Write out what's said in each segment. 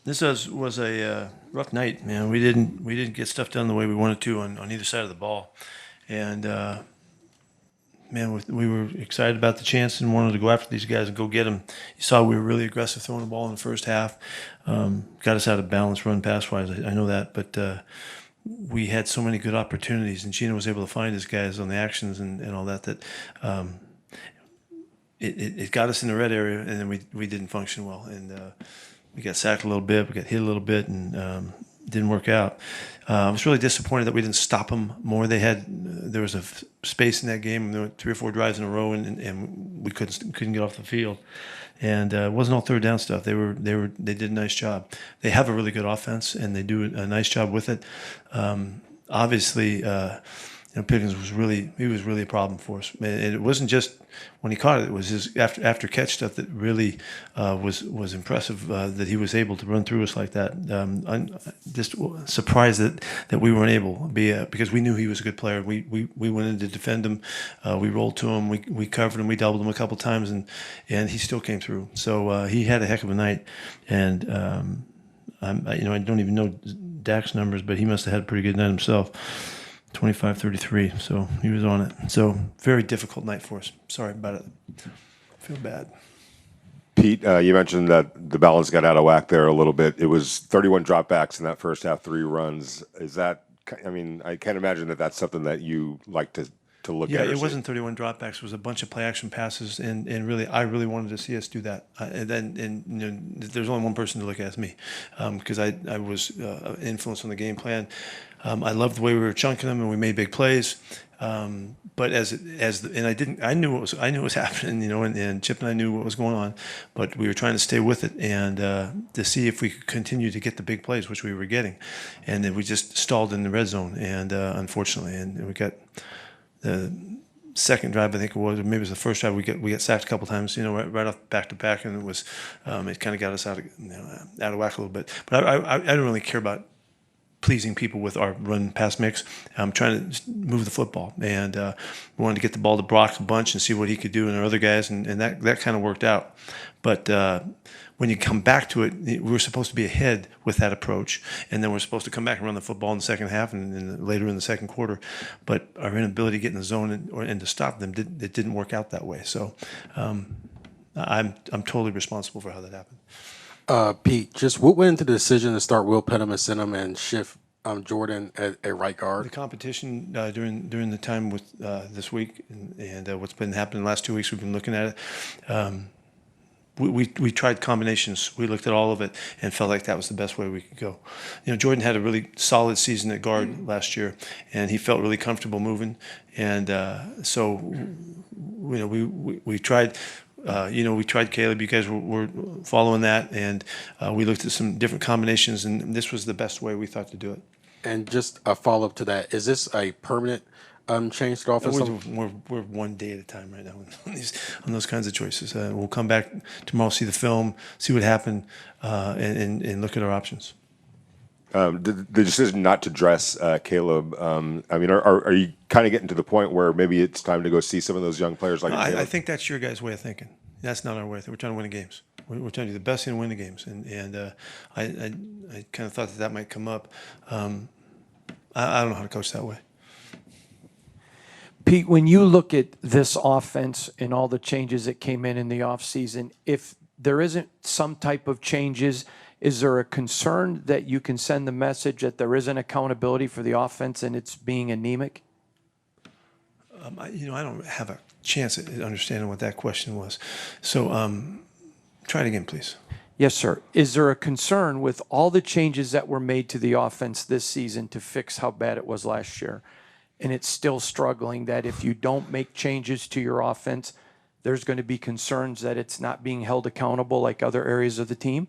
This was a rough night, man. We didn't get stuff done the way we wanted to on either side of the ball, and man, we were excited about the chance and wanted to go after these guys and go get them. You saw we were really aggressive throwing the ball in the first half. Got us out of balance run pass wise. I know that, but we had so many good opportunities, and Geno was able to find his guys on the actions and all that. Um, it got us in the red area, and then we didn't function well, and we got sacked a little bit, we got hit a little bit, and didn't work out. I was really disappointed that we didn't stop them more. There was a space in that game. There were 3 or 4 drives in a row, and we couldn't get off the field. And it wasn't all third down stuff. They did a nice job. They have a really good offense, and they do a nice job with it. Obviously, Pickens was really a problem for us. And it wasn't just when he caught it; it was his after catch stuff that really was impressive. That he was able to run through us like that. I'm just surprised that we weren't able, because we knew he was a good player. We went in to defend him. We rolled to him. We covered him. We doubled him a couple times, and he still came through. So he had a heck of a night. And I don't even know Dak's numbers, but he must have had a pretty good night himself. 25-33, so he was on it. So very difficult night for us. Sorry about it. I feel bad. Pete, you mentioned that the balance got out of whack there a little bit. It was 31 dropbacks in that first half, 3 runs. Is that? I mean, I can't imagine that that's something that you like to look Yeah, at. it wasn't 31 dropbacks. It was a bunch of play action passes, and really, I really wanted to see us do that. There's only one person to look at, it's me, because I was influenced on the game plan. I loved the way we were chunking them, and we made big plays. But I knew it was happening, and Chip and I knew what was going on, but we were trying to stay with it and to see if we could continue to get the big plays, which we were getting, and then we just stalled in the red zone, and unfortunately, and we got the second drive, I think it was, or maybe it was the first drive. We got sacked a couple times, right off back to back, and it kind of got us out of whack a little bit. But I don't really care about pleasing people with our run pass mix. I'm trying to move the football, and we wanted to get the ball to Brock a bunch and see what he could do and our other guys, and that kind of worked out. But when you come back to it, we were supposed to be ahead with that approach, and then we're supposed to come back and run the football in the second half and later in the second quarter. But our inability to get in the zone and to stop them, it didn't work out that way. So I'm totally responsible for how that happened. Pete, just what went into the decision to start Will Penham as center and shift Jordan at right guard? The competition during the time with this week and what's been happening the last 2 weeks, we've been looking at it. We tried combinations. We looked at all of it and felt like that was the best way we could go. Jordan had a really solid season at guard last year, and he felt really comfortable moving. And so, we tried. We tried Caleb. You guys were following that, and we looked at some different combinations, and this was the best way we thought to do it. And just a follow up to that: is this a permanent change to the offense? We're one day at a time right now on those kinds of choices. We'll come back tomorrow, see the film, see what happened, and look at our options. The decision not to dress Caleb. I mean, are you kind of getting to the point where maybe it's time to go see some of those young players like Caleb? I think that's your guys' way of thinking. That's not our way of thinking. We're trying to win the games. We're trying to do the best and win the games. And I kind of thought that might come up. I don't know how to coach that way. Pete, when you look at this offense and all the changes that came in the offseason, if there isn't some type of changes, is there a concern that you can send the message that there isn't accountability for the offense and it's being anemic? I don't have a chance at understanding what that question was. So try it again, please. Yes, sir. Is there a concern with all the changes that were made to the offense this season to fix how bad it was last year, and it's still struggling, that if you don't make changes to your offense, there's going to be concerns that it's not being held accountable like other areas of the team?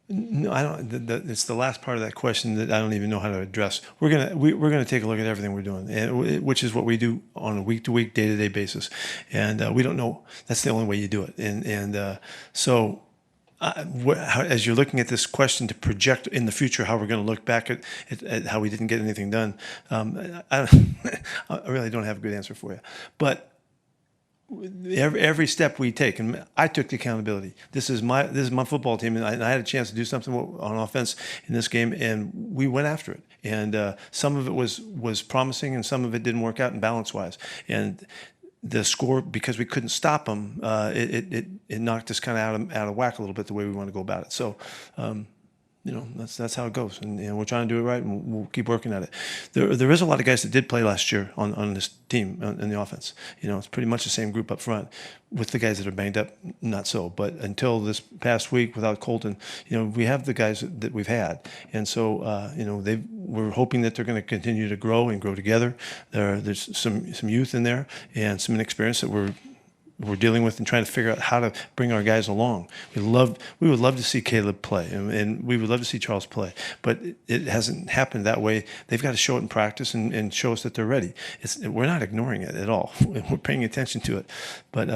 No, I don't. It's the last part of that question that I don't even know how to address. We're gonna take a look at everything we're doing, which is what we do on a week-to-week, day-to-day basis, and we don't know. That's the only way you do it, so. As you're looking at this question to project in the future how we're going to look back at how we didn't get anything done, I really don't have a good answer for you. But every step we take, and I took the accountability. This is my football team, and I had a chance to do something on offense in this game, and we went after it. And some of it was promising, and some of it didn't work out in balance wise. And the score, because we couldn't stop them, it knocked us kind of out of whack a little bit the way we want to go about it. So. That's how it goes, and we're trying to do it right, and we'll keep working at it. There is a lot of guys that did play last year on this team in the offense. It's pretty much the same group up front, with the guys that are banged up, not so. But until this past week, without Colton, we have the guys that we've had, and so we're hoping that they're going to continue to grow and grow together. There's some youth in there and some inexperience that we're dealing with and trying to figure out how to bring our guys along. We would love to see Caleb play, and we would love to see Charles play, but it hasn't happened that way. They've got to show it in practice and show us that they're ready. We're not ignoring it at all. We're paying attention to it, but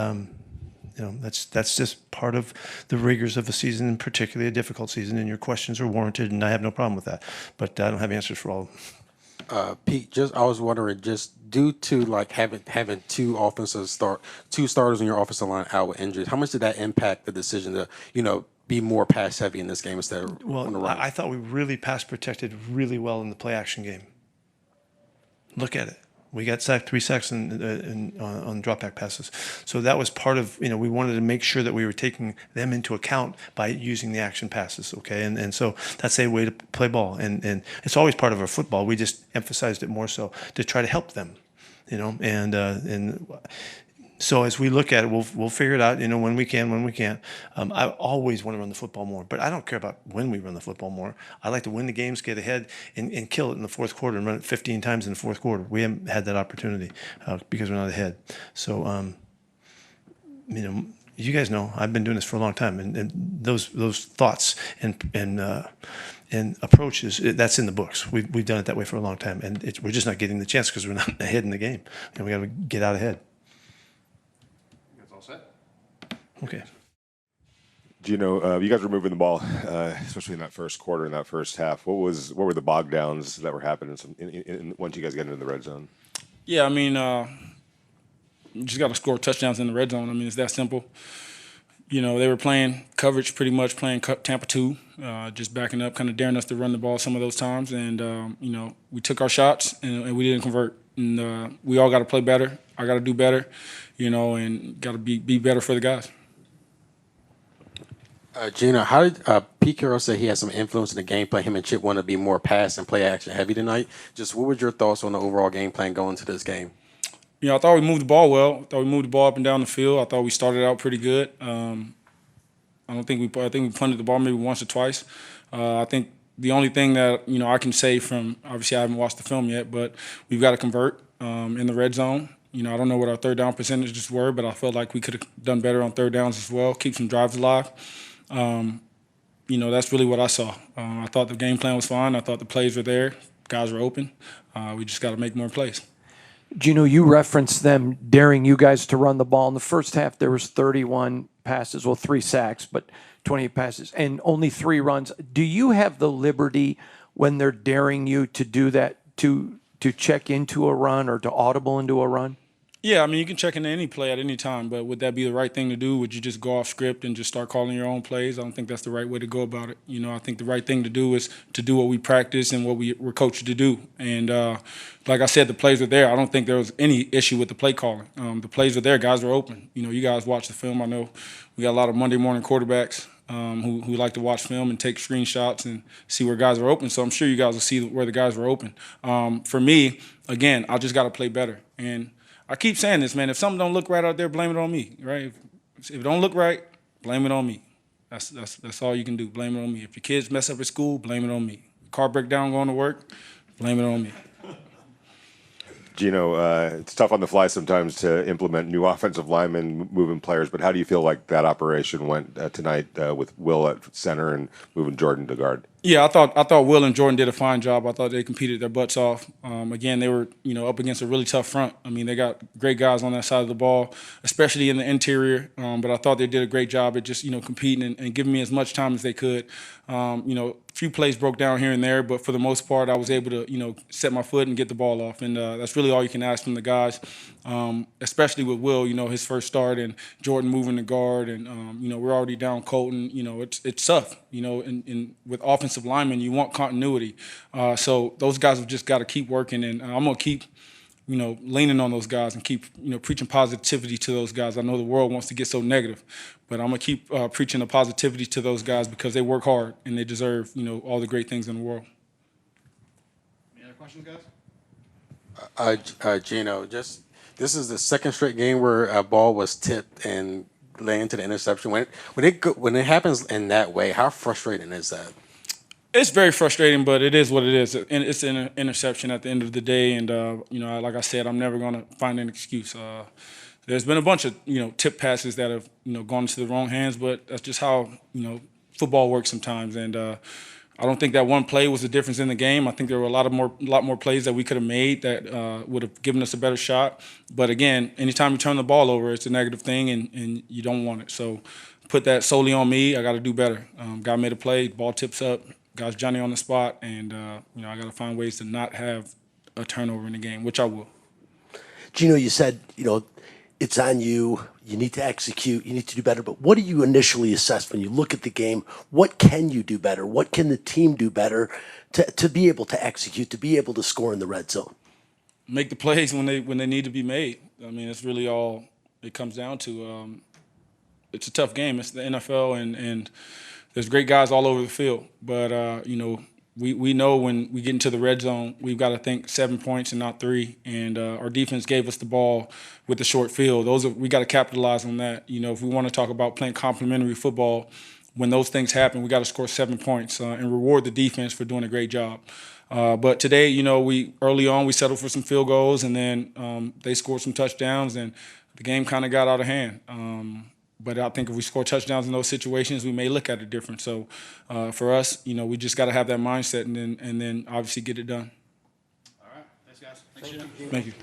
that's just part of the rigors of a season, and particularly a difficult season. And your questions are warranted, and I have no problem with that. But I don't have answers for all of them. Pete, I was wondering, just due to like having two starters in your offensive line out with injuries, how much did that impact the decision to be more pass heavy in this game instead of on the run? I thought we really pass protected really well in the play action game. Look at it. We got 3 sacks on drop back passes. So that was part of, we wanted to make sure that we were taking them into account by using the action passes, okay? And so that's a way to play ball. And it's always part of our football. We just emphasized it more so to try to help them, and so as we look at it, we'll figure it out, when we can, when we can't. I always want to run the football more, but I don't care about when we run the football more. I like to win the games, get ahead, and kill it in the fourth quarter and run it 15 times in the fourth quarter. We haven't had that opportunity because we're not ahead. So, you guys know I've been doing this for a long time, and those thoughts and approaches, that's in the books. We've done it that way for a long time, and we're just not getting the chance because we're not ahead in the game, and we got to get out ahead. Okay. Geno, you guys were moving the ball, especially in that first quarter, in that first half. What were the bog downs that were happening once you guys get into the red zone? Yeah, I mean, you just got to score touchdowns in the red zone. I mean, it's that simple. They were playing coverage, pretty much playing Tampa 2, just backing up, kind of daring us to run the ball some of those times. And, we took our shots and we didn't convert. And we all got to play better. I got to do better, and got to be better for the guys. Geno, how did Pete Carroll say he had some influence in the game plan? Him and Chip want to be more pass and play action heavy tonight. Just what was your thoughts on the overall game plan going into this game? I thought we moved the ball well. I thought we moved the ball up and down the field. I thought we started out pretty good. I think we punted the ball maybe once or twice. I think the only thing that I can say from, obviously I haven't watched the film yet, but we've got to convert in the red zone. I don't know what our third down percentages were, but I felt like we could have done better on third downs as well, keep some drives alive. That's really what I saw. I thought the game plan was fine. I thought the plays were there. Guys were open. We just got to make more plays. Geno, you referenced them daring you guys to run the ball. In the first half, there was 31 passes, 3 sacks, but 28 passes, and only 3 runs. Do you have the liberty when they're daring you to do that, to check into a run or to audible into a run? Yeah, I mean, you can check into any play at any time, but would that be the right thing to do? Would you just go off script and just start calling your own plays? I don't think that's the right way to go about it. I think the right thing to do is to do what we practice and what we're coached to do. And like I said, the plays were there. I don't think there was any issue with the play calling. The plays were there. Guys were open. You guys watch the film. I know we got a lot of Monday morning quarterbacks who like to watch film and take screenshots and see where guys are open. So I'm sure you guys will see where the guys were open. For me, again, I just got to play better. And I keep saying this, man. If something don't look right out there, blame it on me, right? If it don't look right, blame it on me. That's all you can do. Blame it on me. If your kids mess up at school, blame it on me. Car break down going to work, blame it on me. Geno, it's tough on the fly sometimes to implement new offensive linemen, moving players, but how do you feel like that operation went tonight with Will at center and moving Jordan to guard? Yeah, I thought Will and Jordan did a fine job. I thought they competed their butts off. Again, they were up against a really tough front. I mean, they got great guys on that side of the ball, especially in the interior. But I thought they did a great job at just competing and giving me as much time as they could. A few plays broke down here and there, but for the most part, I was able to set my foot and get the ball off, and that's really all you can ask from the guys. especially with Will, his first start and Jordan moving the guard, and we're already down Colton. It's tough. And with offensive linemen, you want continuity. So those guys have just got to keep working, and I'm gonna keep leaning on those guys and keep, preaching positivity to those guys. I know the world wants to get so negative, but I'm going to keep preaching the positivity to those guys because they work hard and they deserve, all the great things in the world. Any other questions, guys? Geno, this is the second straight game where a ball was tipped and led into the interception. When it happens in that way, how frustrating is that? It's very frustrating, but it is what it is. And it's an interception at the end of the day. And, like I said, I'm never going to find an excuse. There's been a bunch of, tip passes that have, gone into the wrong hands, but that's just how, football works sometimes. And I don't think that one play was the difference in the game. I think there were a lot more plays that we could have made that would have given us a better shot. But again, anytime you turn the ball over, it's a negative thing, and you don't want it. So put that solely on me. I got to do better. Guy made a play, ball tips up. Guys, Johnny on the spot, and I got to find ways to not have a turnover in the game, which I will. Geno, you said, it's on you. You need to execute. You need to do better. But what do you initially assess when you look at the game? What can you do better? What can the team do better to be able to execute, to be able to score in the red zone? Make the plays when they need to be made. I mean, it's really all it comes down to. It's a tough game. It's the NFL, and there's great guys all over the field, but we know when we get into the red zone, we've got to think 7 points and not 3. And our defense gave us the ball with the short field. We got to capitalize on that. If we want to talk about playing complementary football, when those things happen, we got to score 7 points and reward the defense for doing a great job. But today, we early on we settled for some field goals, and then they scored some touchdowns, and the game kind of got out of hand. But I think if we score touchdowns in those situations, we may look at it different. So for us, we just got to have that mindset and then obviously get it done. All right. Thanks, guys. Thank you.